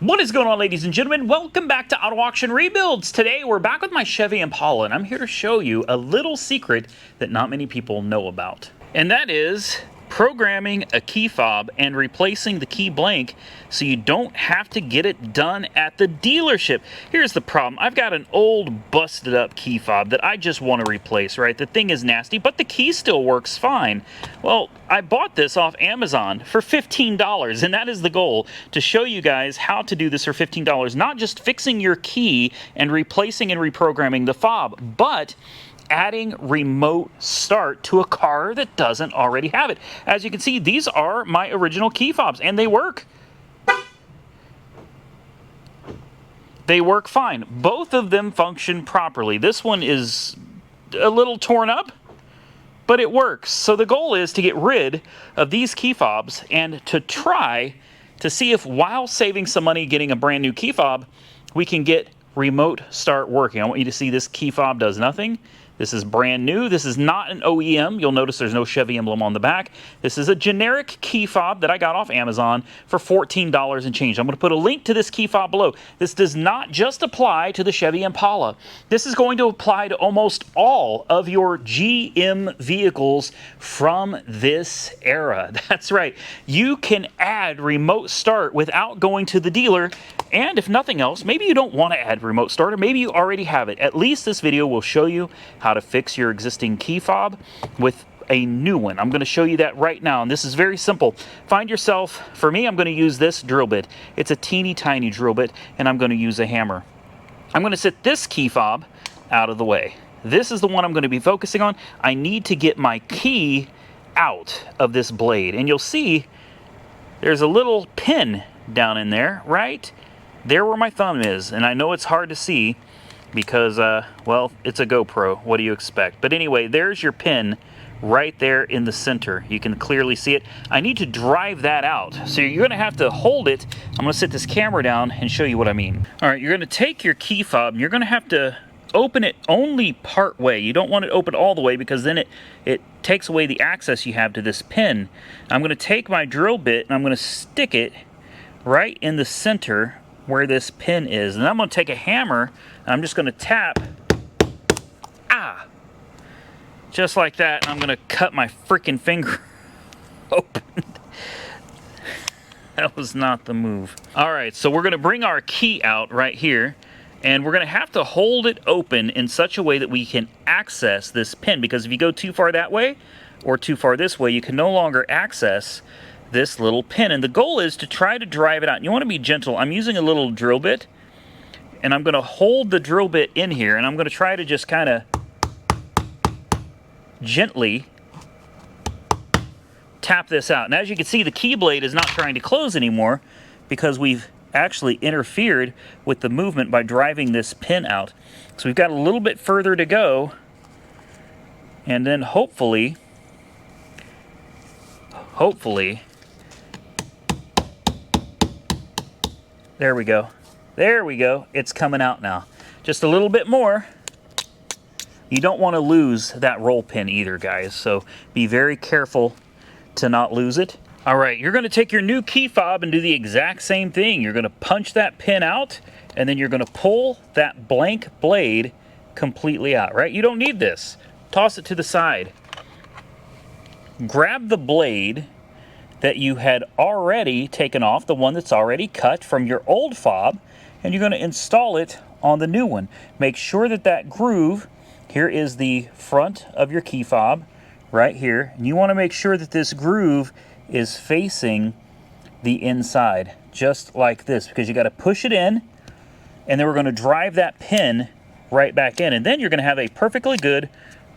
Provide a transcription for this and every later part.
What is going on, ladies and gentlemen? Welcome back to Auto Auction Rebuilds. Today we're back with my Chevy Impala, and I'm here to show you a little secret that not many people know about. And that is programming a key fob and replacing the key blank so you don't have to get it done at the dealership. Here's the problem. I've got an old busted up key fob that I just want to replace, right? The thing is nasty, but the key still works fine. Well, I bought this off Amazon for $15, and that is the goal, to show you guys how to do this for $15. Not just fixing your key and replacing and reprogramming the fob, but adding remote start to a car that doesn't already have it. As you can see, these are my original key fobs, and they work. They work fine. Both of them function properly. This one is a little torn up, but it works. So the goal is to get rid of these key fobs and to try to see if, while saving some money getting a brand new key fob, we can get remote start working. I want you to see this key fob does nothing. This is brand new. This is not an OEM. You'll notice there's no Chevy emblem on the back. This is a generic key fob that I got off Amazon for $14 and change. I'm going to put a link to this key fob below. This does not just apply to the Chevy Impala. This is going to apply to almost all of your GM vehicles from this era. That's right. You can add remote start without going to the dealer. And if nothing else, maybe you don't want to add remote start, or maybe you already have it. At least this video will show you how to fix your existing key fob with a new one. I'm going to show you that right now, and this is very simple. Find yourself, for me, I'm going to use this drill bit. It's a teeny tiny drill bit, and I'm going to use a hammer. I'm going to set this key fob out of the way. This is the one I'm going to be focusing on. I need to get my key out of this blade, and you'll see there's a little pin down in there, right there where my thumb is. And I know it's hard to see because, well, it's a GoPro. What do you expect? But anyway, there's your pin right there in the center. You can clearly see it. I need to drive that out. So you're going to have to hold it. I'm going to set this camera down and show you what I mean. All right, you're going to take your key fob and you're going to have to open it only part way. You don't want it open all the way because then it takes away the access you have to this pin. I'm going to take my drill bit and I'm going to stick it right in the center where this pin is. And I'm going to take a hammer and I'm just going to tap, just like that. And I'm going to cut my freaking finger open. That was not the move. All right, so we're going to bring our key out right here, and we're going to have to hold it open in such a way that we can access this pin, because if you go too far that way or too far this way, you can no longer access this little pin. And the goal is to try to drive it out. And you want to be gentle. I'm using a little drill bit, and I'm going to hold the drill bit in here, and I'm going to try to just kind of gently tap this out. And as you can see, the key blade is not trying to close anymore because we've actually interfered with the movement by driving this pin out. So we've got a little bit further to go, and then hopefully there we go. There we go. It's coming out now. Just a little bit more. You don't want to lose that roll pin either, guys. So be very careful to not lose it. All right, you're going to take your new key fob and do the exact same thing. You're going to punch that pin out, and then you're going to pull that blank blade completely out, right? You don't need this. Toss it to the side. Grab the blade that you had already taken off, the one that's already cut from your old fob, and you're going to install it on the new one. Make sure that that groove, here is the front of your key fob right here, and you want to make sure that this groove is facing the inside, just like this, because you got to push it in, and then we're going to drive that pin right back in, and then you're going to have a perfectly good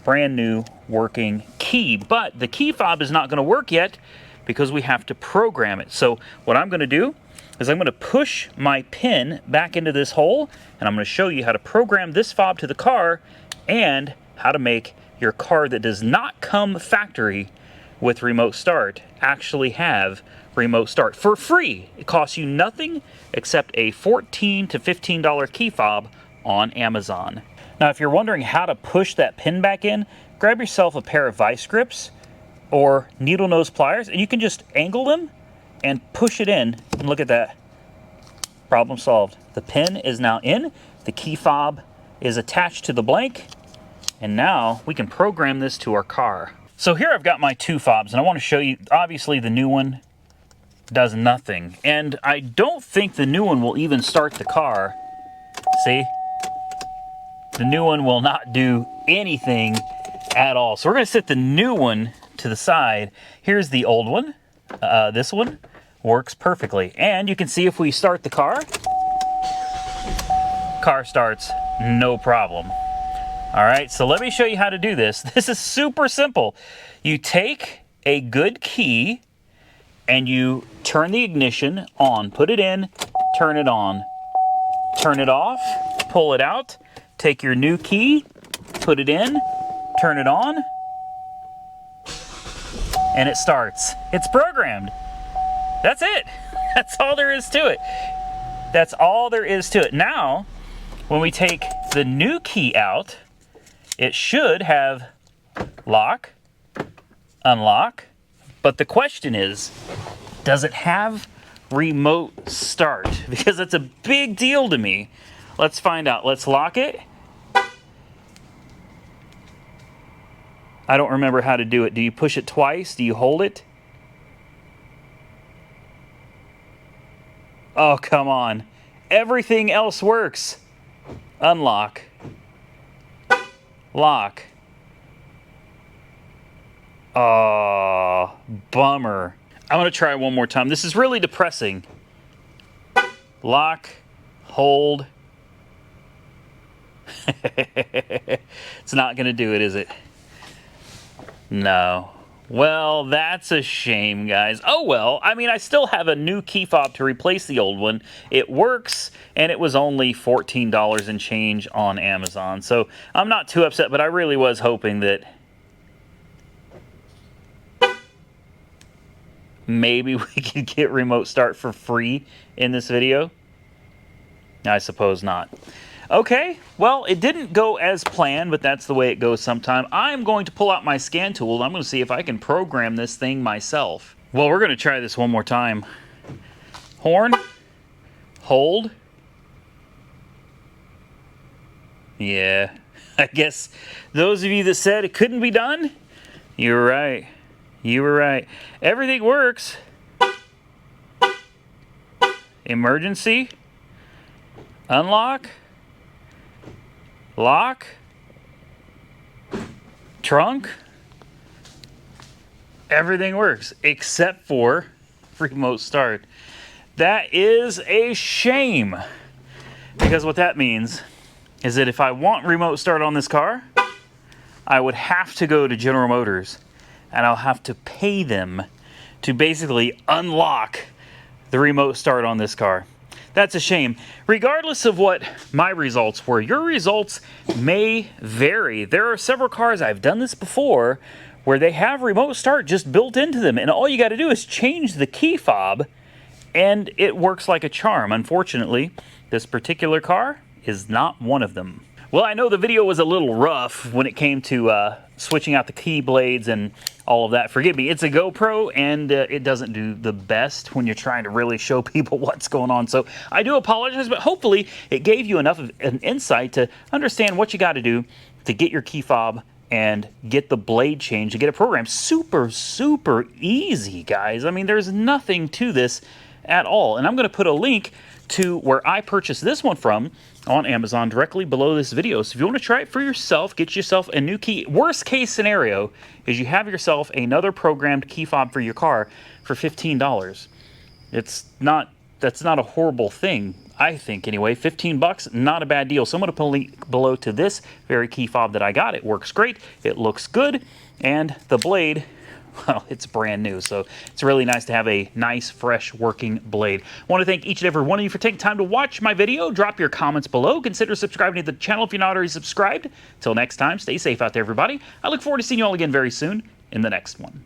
brand new working key. But the key fob is not going to work yet because we have to program it. So what I'm going to do is I'm going to push my pin back into this hole, and I'm going to show you how to program this fob to the car and how to make your car that does not come factory with remote start actually have remote start for free. It costs you nothing except a $14 to $15 key fob on Amazon. Now, if you're wondering how to push that pin back in, grab yourself a pair of vice grips or needle nose pliers, and you can just angle them and push it in. And look at that. Problem solved. The pin is now in, the key fob is attached to the blank, and now we can program this to our car. So here I've got my 2 fobs, and I want to show you, obviously the new one does nothing. And I don't think the new one will even start the car. See? The new one will not do anything at all. So we're going to set the new one to the side. Here's the old one. This one works perfectly. And you can see if we start the car starts no problem. All right, so let me show you how to do this. This is super simple. You take a good key and you turn the ignition on, put it in, turn it on, turn it off, pull it out, take your new key, put it in, turn it on, and it starts. It's programmed. That's it. That's all there is to it. That's all there is to it. Now, when we take the new key out, it should have lock, unlock, but the question is, does it have remote start? Because it's a big deal to me. Let's find out. Let's lock it. I don't remember how to do it. Do you push it twice? Do you hold it? Oh, come on. Everything else works. Unlock. Lock. Oh, bummer. I'm going to try one more time. This is really depressing. Lock, hold. It's not going to do it, is it? No. Well, that's a shame, guys. Oh well, I mean, I still have a new key fob to replace the old one. It works, and it was only $14 and change on Amazon. So I'm not too upset, but I really was hoping that maybe we could get remote start for free in this video. I suppose not. Okay, well, it didn't go as planned, but that's the way it goes sometime. I'm going to pull out my scan tool, and I'm going to see if I can program this thing myself. Well, we're going to try this one more time. Horn, hold. Yeah, I guess those of you that said it couldn't be done, you were right. You were right. Everything works. Emergency. Unlock. Lock. Trunk. Everything works except for remote start. That is a shame, because what that means is that if I want remote start on this car, I would have to go to General Motors and I'll have to pay them to basically unlock the remote start on this car. That's a shame. Regardless of what my results were, your results may vary. There are several cars, I've done this before, where they have remote start just built into them, and all you got to do is change the key fob, and it works like a charm. Unfortunately, this particular car is not one of them. Well, I know the video was a little rough when it came to switching out the key blades and all of that. Forgive me, it's a GoPro, and it doesn't do the best when you're trying to really show people what's going on. So I do apologize, but hopefully it gave you enough of an insight to understand what you got to do to get your key fob and get the blade change to get it programmed. Super, super easy, guys. I mean, there's nothing to this at all. And I'm going to put a link to where I purchased this one from on Amazon directly below this video. So if you want to try it for yourself, get yourself a new key. Worst case scenario is you have yourself another programmed key fob for your car for $15. That's not a horrible thing, I think anyway. 15 bucks, not a bad deal. So I'm going to put a link below to this very key fob that I got. It works great. It looks good. And the blade, well, it's brand new, so it's really nice to have a nice, fresh, working blade. I want to thank each and every one of you for taking time to watch my video. Drop your comments below. Consider subscribing to the channel if you're not already subscribed. Till next time, stay safe out there, everybody. I look forward to seeing you all again very soon in the next one.